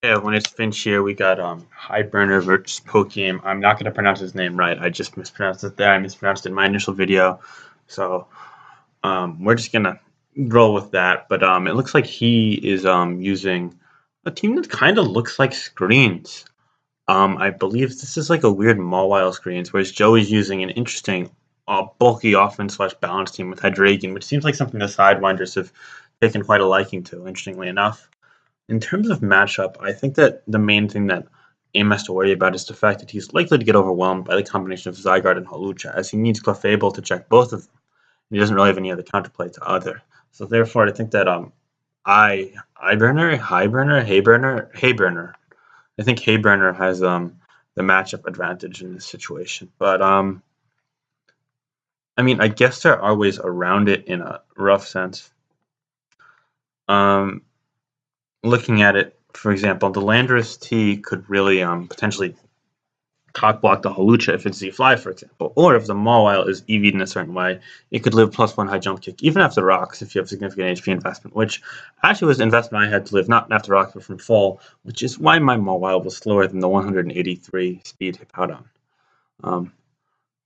Yeah, when it's Finch here, we got Hayburner versus Pokegame. I'm not gonna pronounce his name right. I just mispronounced it there. I mispronounced it in my initial video, so we're just gonna roll with that. But it looks like he is using a team that kind of looks like screens. I believe this is like a weird Mawile screens, whereas Joey's using an interesting, bulky offense slash balance team with Hydreigon, which seems like something the Sidewinders have taken quite a liking to. Interestingly enough. In terms of matchup, I think that the main thing that Aim has to worry about is the fact that he's likely to get overwhelmed by the combination of Zygarde and Hawlucha, as he needs Clefable to check both of them. He doesn't really have any other counterplay to either. So therefore, I think that Hayburner. I think Hayburner has the matchup advantage in this situation. But I mean, I guess there are ways around it in a rough sense. Um, Looking at it, for example, the Landorus T could really potentially cock block the Hawlucha if it's Z-Fly, for example. Or if the Mawile is EV'd in a certain way, it could live +1 high jump kick, even after rocks if you have significant HP investment, which actually was an investment I had to live not after rocks but from full, which is why my Mawile was slower than the 183 speed Hippowdon.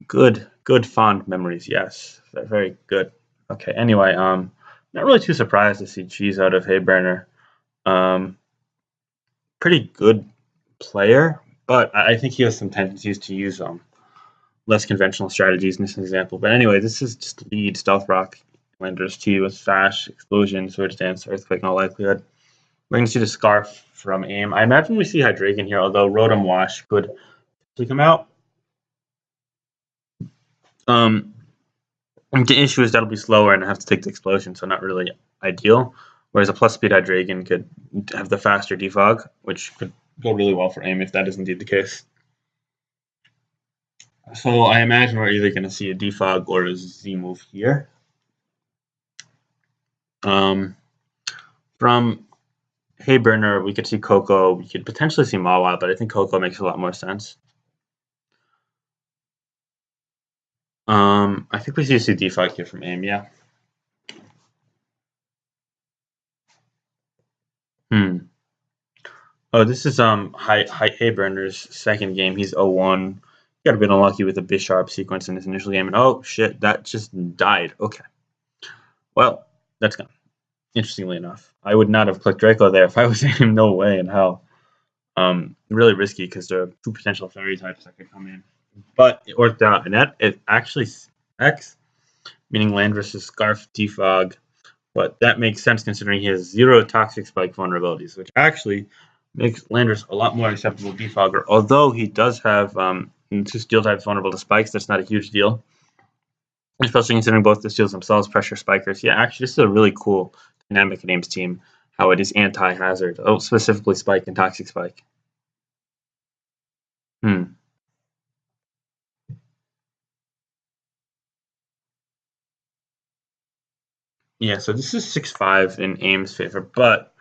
Good fond memories, yes. Very good. Okay, anyway, not really too surprised to see cheese out of Hayburner. Um, Pretty good player, but I think he has some tendencies to use less conventional strategies in this example. But anyway, this is just lead Stealth Rock, Landorus T with Sash, Explosion, Swords Dance, Earthquake in all likelihood. We're going to see the Scarf from AIM. I imagine we see Hydreigon here, although Rotom Wash could come out. The issue is that'll be slower and I have to take the Explosion, so not really ideal. Whereas a plus speed Hydreigon could have the faster defog, which could go really well for AIM if that is indeed the case. So I imagine we're either going to see a defog or a Z move here. From Hayburner, we could see Coco. We could potentially see Mawile, but I think Coco makes a lot more sense. I think we see defog here from AIM, yeah. Oh, this is Hayburner's second game. He's 0-1. Got a bit unlucky with the Bisharp sequence in his initial game, and oh shit, that just died. Okay. Well, that's gone. Interestingly enough, I would not have clicked Draco there if I was AIM. No way in hell. Really risky because there are two potential fairy types that could come in. But it worked out, and that it actually X, meaning Landorus' Scarf defog. But that makes sense considering he has 0 Toxic Spike vulnerabilities, which actually makes Landorus a lot more acceptable defogger. Although he does have 2 steel types vulnerable to spikes, that's not a huge deal. Especially considering both the steels themselves pressure spikers. Yeah, actually, this is a really cool dynamic names team. How it is anti-hazard. Oh, specifically spike and toxic spike. Yeah, so this is 6-5 in AIM's favor, but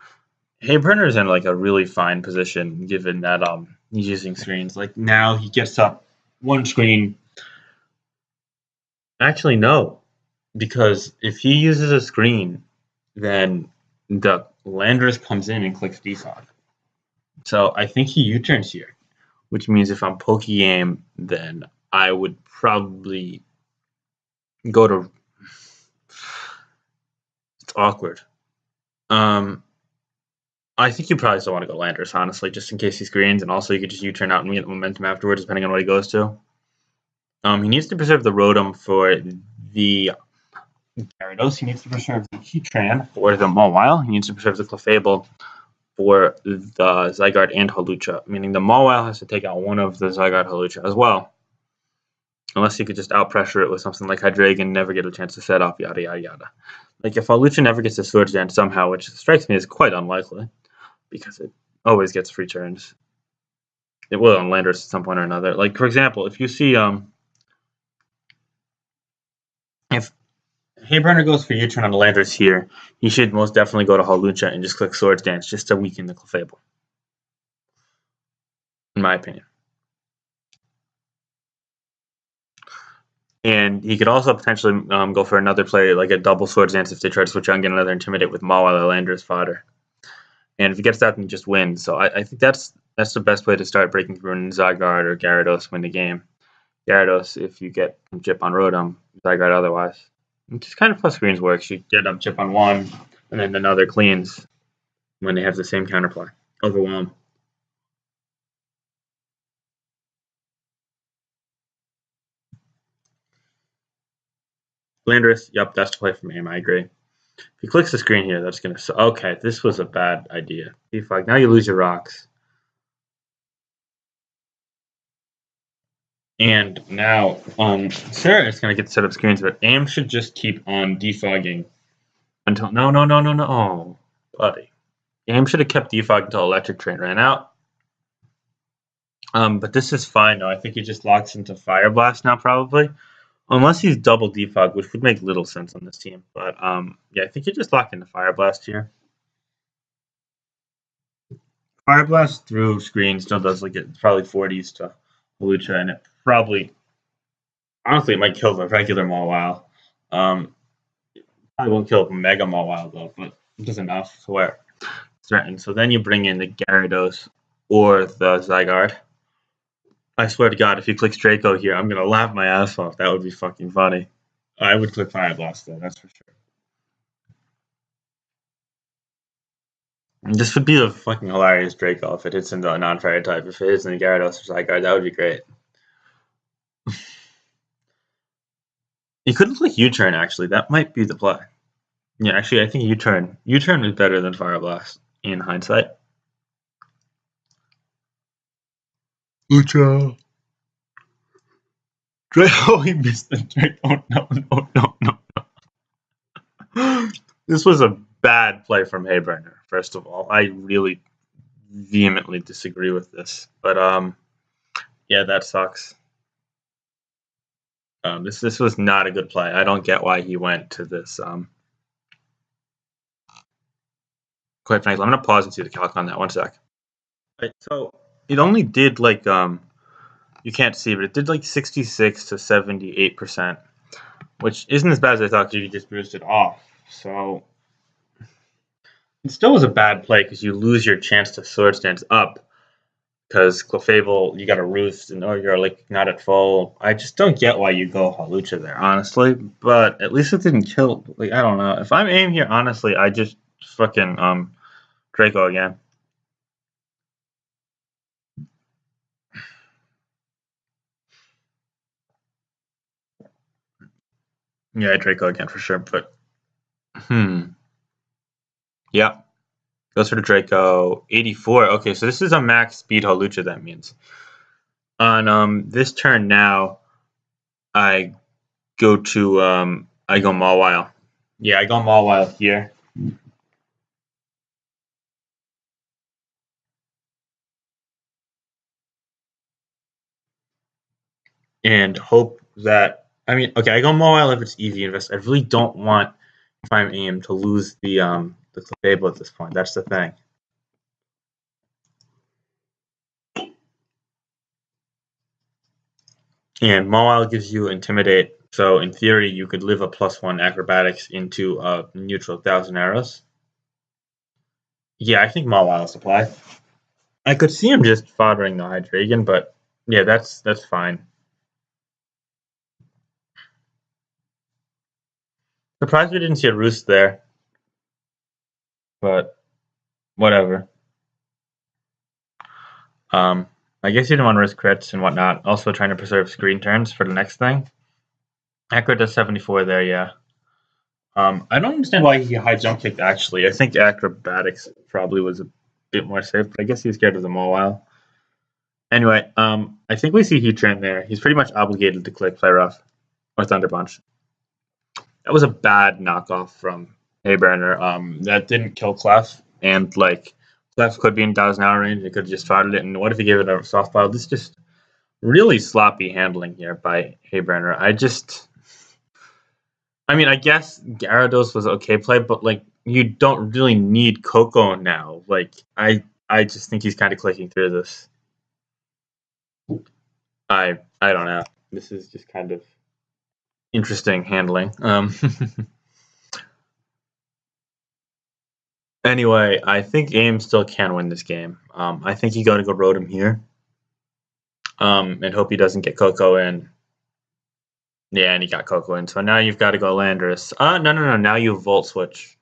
Hayburner is in like a really fine position given that he's using screens. Like now he gets up one screen. Actually, no, because if he uses a screen, then the Landorus comes in and clicks defog. So I think he U-turns here, which means if I'm Pokegame, then I would probably go to. It's awkward. I think you probably still want to go Landorus, honestly, just in case he screens, and also you could just U-turn out and get momentum afterwards, depending on what he goes to. He needs to preserve the Rotom for the Gyarados. He needs to preserve the Heatran for the Mawile. He needs to preserve the Clefable for the Zygarde and Hawlucha, meaning the Mawile has to take out one of the Zygarde Hawlucha as well. Unless he could just out-pressure it with something like Hydreigon, never get a chance to set off, yada, yada, yada. Like, if Hawlucha never gets a Swords Dance somehow, which strikes me as quite unlikely, because it always gets free turns. It will on Landorus at some point or another. Like, for example, if you see, if Hayburner goes for U-turn on the Landorus here, he should most definitely go to Hawlucha and just click Swords Dance just to weaken the Clefable. In my opinion. And he could also potentially go for another play, like a double Swords Dance if they try to switch on and get another Intimidate with Mawile or Landorus fodder. And if he gets that, then he just wins. So I think that's the best way to start breaking through in Zygarde or Gyarados win the game. Gyarados, if you get chip on Rotom, Zygarde otherwise. Just kind of plus screens works. You get up chip on one, and then another cleans when they have the same counterplay. Overwhelm. Landorus, yep, that's the play from aim. I agree. If he clicks the screen here, that's going to... Okay, this was a bad idea. Defog. Now you lose your rocks. And now Sarah is going to get set up screens, but aim should just keep on defogging until... No. Oh, buddy. Aim should have kept defog until Electric Train ran out. But this is fine now. I think he just locks into Fire Blast now, probably. Unless he's double defog, which would make little sense on this team. But yeah, I think he just locked into Fire Blast here. Fire Blast through screen still does like it probably 40s to Lucha, and it probably honestly it might kill the regular Mawile. Probably won't kill Mega Mawile though, but just enough to where it's threatened. So then you bring in the Gyarados or the Zygarde. I swear to God, if he clicks Draco here, I'm gonna laugh my ass off. That would be fucking funny. I would click Fire Blast though, that's for sure. This would be a fucking hilarious Draco if it hits into a non-fire type. If it hits into Gyarados or Zygarde, that would be great. You could click U-turn actually. That might be the play. Yeah, actually, I think U-turn. U-turn is better than Fire Blast in hindsight. Lucha. Draco, he missed the Draco. No. This was a bad play from Hayburner, first of all. I really vehemently disagree with this. But yeah, that sucks. This was not a good play. I don't get why he went to this. Quite frankly, I'm gonna pause and see the calc on that. 1 sec. Right, so it only did like you can't see, but it did like 66 to 78%, which isn't as bad as I thought because you just boosted off. So it still was a bad play because you lose your chance to Sword Stance up because Clefable, you got a Roost, and or you're like not at full. I just don't get why you go Hawlucha there, honestly. But at least it didn't kill. Like I don't know. If I'm aim here, honestly, I just fucking Draco again. Yeah, Draco again for sure. But yeah. Goes for the Draco. 84. Okay, so this is a max speed Hawlucha, that means. On this turn now, I go to I go Mawile. Yeah, I go Mawile here. And hope that I go Mawile if it's easy invest. I really don't want if I'm aim to lose the Clefable at this point. That's the thing. And Mawile gives you Intimidate, so in theory you could live a +1 Acrobatics into a neutral 1,000 Arrows. Yeah, I think Mawile is the play. I could see him just foddering the Hydreigon, but yeah, that's fine. Surprised we didn't see a Roost there, but whatever. I guess you didn't want to risk crits and whatnot. Also trying to preserve screen turns for the next thing. Acro does 74 there, yeah. I don't understand why he high jump kicked actually. I think Acrobatics probably was a bit more safe, but I guess he's scared of the Mawile. Anyway, I think we see Heatran there. He's pretty much obligated to click Play Rough or Thunder Punch. That was a bad knockoff from Hayburner. That didn't kill Clef, and like Clef could be in 1,000 hour range. It could have just fought it. And what if he gave it a softball? This is just really sloppy handling here by Hayburner. I guess Gyarados was an okay play, but like you don't really need Coco now. Like I just think he's kind of clicking through this. I don't know. This is just kind of interesting handling. Anyway, I think Aim still can win this game. I think you got to go road him here. And hope he doesn't get Coco in. Yeah, and he got Coco in. So now you've got to go Landorus. No. Now you Volt Switch.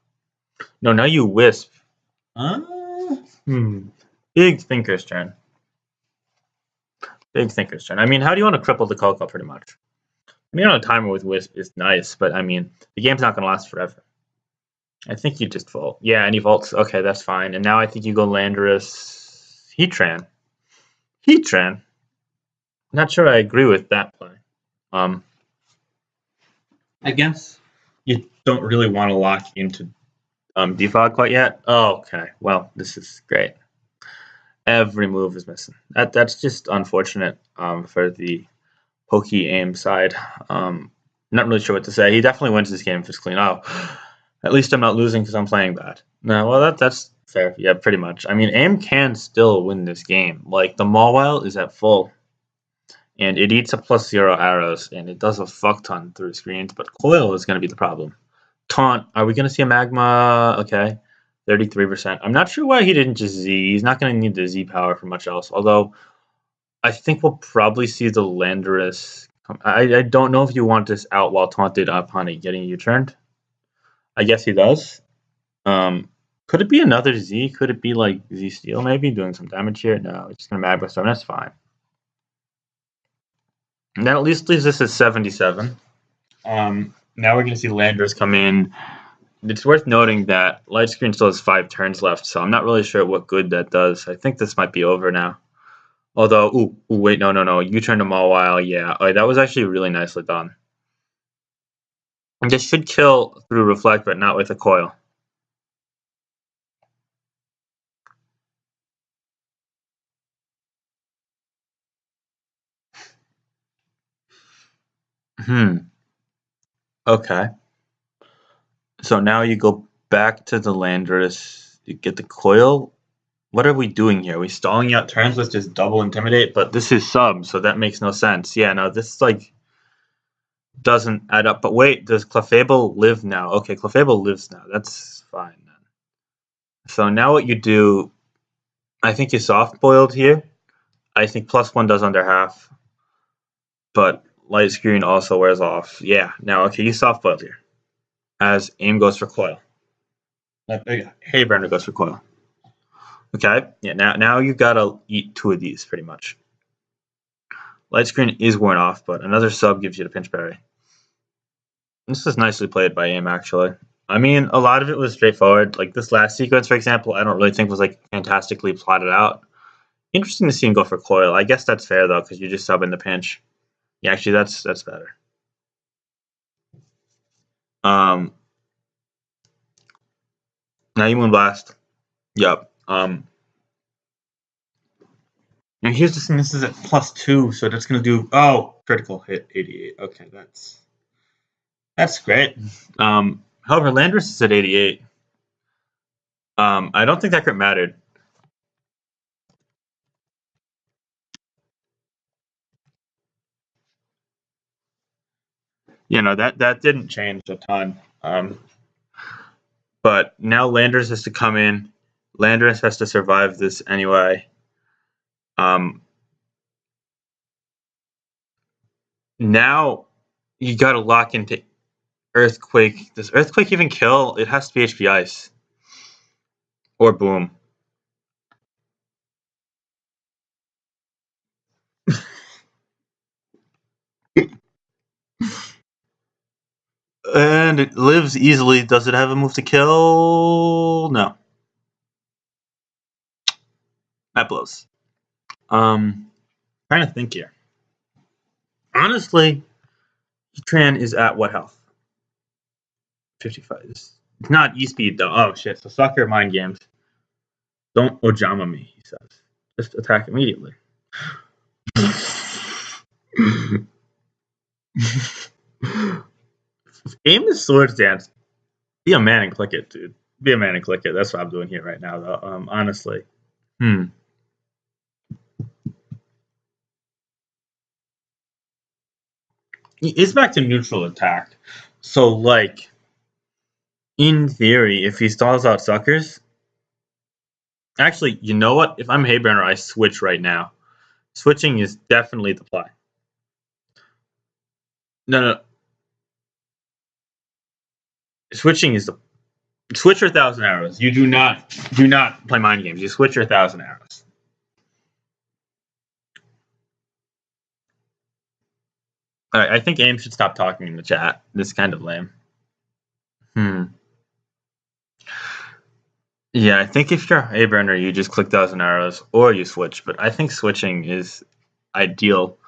No, now you Wisp. Big Thinker's turn. Big Thinker's turn. I mean, how do you want to cripple the Coco, pretty much? I mean, on a timer with Wisp is nice, but I mean, the game's not going to last forever. I think you just Volt. Yeah, and he Volts. Okay, that's fine. And now I think you go Landorus. Heatran. Not sure I agree with that play. I guess you don't really want to lock into defog quite yet. Oh, okay. Well, this is great. Every move is missing. That's just unfortunate for the pokey aim side. Not really sure what to say. He definitely wins this game if it's clean. Oh, at least I'm not losing because I'm playing bad. No, well that's fair. Yeah, pretty much. I mean, aim can still win this game. Like the Mawile is at full, and it eats up +0 arrows, and it does a fuck ton through screens. But coil is going to be the problem. Taunt. Are we going to see a magma? Okay. 33%. I'm not sure why he didn't just Z. He's not going to need the Z power for much else. Although, I think we'll probably see the Landorus. I don't know if you want this out while taunted upon it getting U-turned. I guess he does. Could it be another Z? Could it be like Z Steel maybe doing some damage here? No, it's just going to Magma Storm. That's fine. And that at least leaves us at 77. Now we're going to see Landorus come in. It's worth noting that Light Screen still has 5 turns left, so I'm not really sure what good that does. I think this might be over now. Although, wait, no. You turned them all while, yeah. Oh, that was actually really nicely done. And this should kill through Reflect, but not with a coil. Okay. So now you go back to the Landorus, you get the coil. What are we doing here? Are we stalling out turns with just double Intimidate? But this is sub, so that makes no sense. Yeah, no, this like doesn't add up. But wait, does Clefable live now? Okay, Clefable lives now. That's fine then. So now what you do, I think you soft boiled here. I think +1 does under half. But Light Screen also wears off. Yeah, now okay, you soft boiled here. As aim goes for coil. Hayburner goes for coil. Okay, yeah, now you gotta eat 2 of these pretty much. Light Screen is worn off, but another sub gives you the pinch berry. This is nicely played by aim, actually. I mean, a lot of it was straightforward. Like this last sequence, for example, I don't really think was like fantastically plotted out. Interesting to see him go for coil. I guess that's fair though, because you just sub in the pinch. Yeah, actually, that's better. Now you Moonblast. Yep. Now here's the thing. This is at +2, so that's gonna do. Oh, critical hit 88. Okay, that's great. However, Landorus is at 88. I don't think that crit mattered. You know, that didn't change a ton. But now Landorus has to come in. Landorus has to survive this anyway. Now you got to lock into Earthquake. Does Earthquake even kill? It has to be HP Ice. Or Boom. And it lives easily. Does it have a move to kill? No. That blows. Trying to think here. Honestly, Tran is at what health? 55. It's not E-Speed, though. Oh, shit. So sucker mind games. Don't Ojama me, he says. Just attack immediately. Aim is Swords Dance. Be a man and click it, dude. Be a man and click it. That's what I'm doing here right now, though. Honestly. It's back to neutral attack. So, like, in theory, if he stalls out suckers, Actually, you know what? If I'm Hayburner, I switch right now. Switching is definitely the play. No, no. Switching is the switch your 1,000 arrows. You do not play mind games. You switch your 1,000 arrows. All right, I think Aim should stop talking in the chat. This is kind of lame. Yeah, I think if you're a burner, you just click 1,000 arrows or you switch. But I think switching is ideal.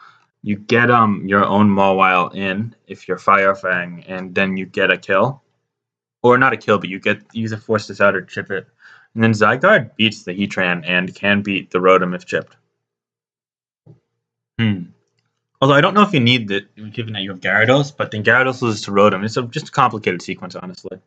You get your own Mawile in if you're Firefang, and then you get a kill, or not a kill, but you either force this out or chip it. And then Zygarde beats the Heatran and can beat the Rotom if chipped. Although I don't know if you need it, given that you have Gyarados, but then Gyarados loses to Rotom. It's just a complicated sequence, honestly.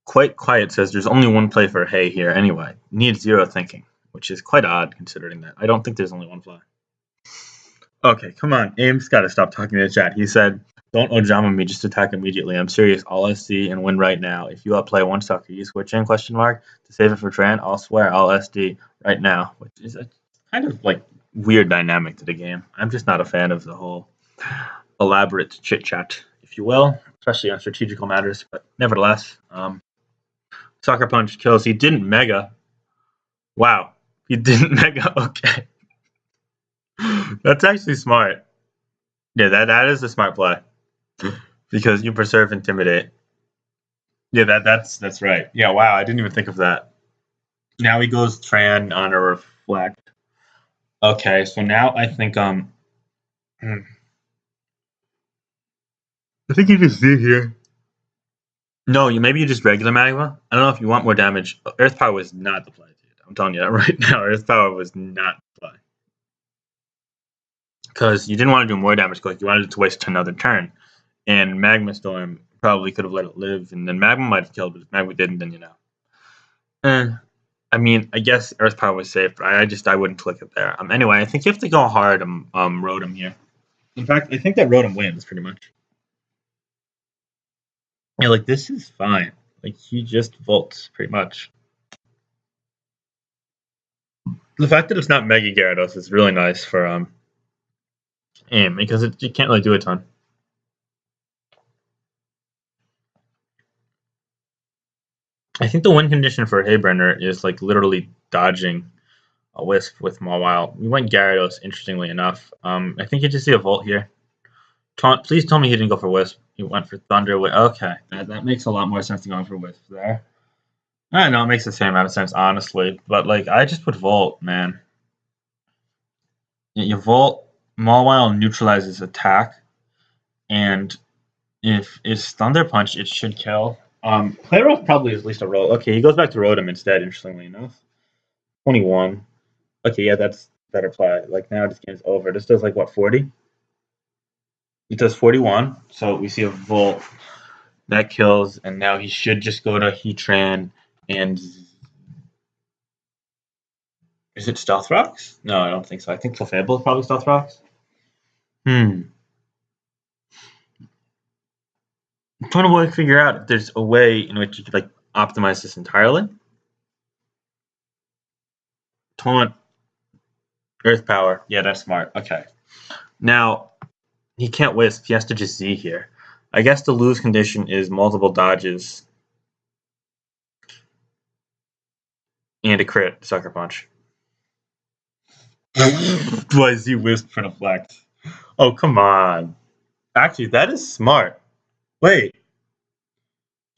Quite Quiet says there's only one play for Hay here anyway. Needs zero thinking, which is quite odd considering that. I don't think there's only one play. Okay, come on. Aim's got to stop talking to the chat. He said, don't Ojama me, just attack immediately. I'm serious. All SD and win right now. If you outplay one sucker, you switch in, question mark, to save it for Tran, I'll swear I'll SD right now. Which is a kind of like weird dynamic to the game. I'm just not a fan of the whole elaborate chit-chat, if you will, especially on strategical matters. But nevertheless, Sucker Punch kills. He didn't Mega. Wow. He didn't Mega. Okay. That's actually smart. Yeah, that is a smart play. Because you preserve Intimidate. Yeah, that's right. Yeah, wow, I didn't even think of that. Now he goes Tran on a Reflect. Okay, so now I think I think you just see here. No, maybe you just regular Magma. I don't know if you want more damage. Earth Power was not the play, dude. I'm telling you that right now. Earth Power was not the play. Because you didn't want to do more damage, like you wanted to waste another turn. And Magma Storm probably could have let it live, and then Magma might have killed, but if Magma didn't, then you know. I mean, I guess Earth Power was safe, but I wouldn't click it there. Anyway, I think you have to go hard Rotom here. In fact, I think that Rotom wins pretty much. Yeah, like this is fine. Like he just volts pretty much. The fact that it's not Mega Gyarados is really nice for Aim because you can't really do a ton. I think the win condition for Hayburner is like literally dodging a Wisp with Mawile. We went Gyarados, interestingly enough. I think you just see a Volt here. Please tell me he didn't go for Wisp. He went for Thunder. Okay, that makes a lot more sense than going for Wisp there. I know it makes the same amount of sense, honestly. But like, I just put Volt, man. You Volt, Mawile neutralizes attack, and if it's Thunder Punch, it should kill. Play roll probably is at least a roll. Okay, he goes back to Rotom instead, interestingly enough. 21. Okay, yeah, that's better play. Like now this game's over. This does like what, 40? It does 41. So we see a Volt that kills, and now he should just go to Heatran and is it Stealth Rocks? No, I don't think so. I think Clefable is probably Stealth Rocks. I'm trying to like figure out if there's a way in which you could like optimize this entirely. Taunt, Earth Power. Yeah, that's smart. Okay. Now, he can't Wisp. He has to just Z here. I guess the lose condition is multiple dodges and a crit Sucker Punch. Do I Z Wisp for the flex? Oh, come on. Actually, that is smart. Wait.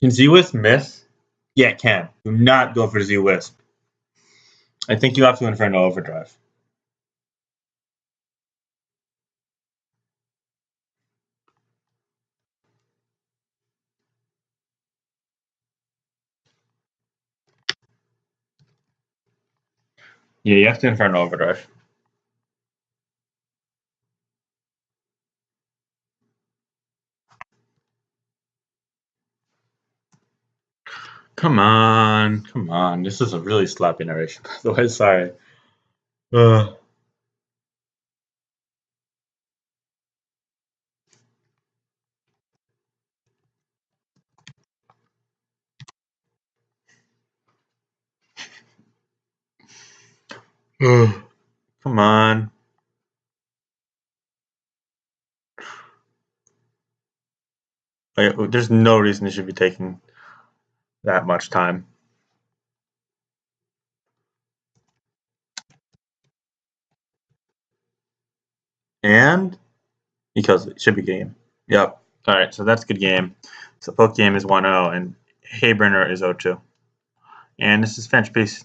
Can Z-Wisp miss? Yeah, it can. Do not go for Z-Wisp. I think you have to Inferno Overdrive. Yeah, you have to Inferno Overdrive. Come on. Come on. This is a really sloppy narration, by the way. Sorry. Come on. There's no reason it should be taking that much time. And because it should be game. Yep. All right, so that's a good game. So poke game is 1-0, and Hayburner is 0-2. And this is Finch. Peace.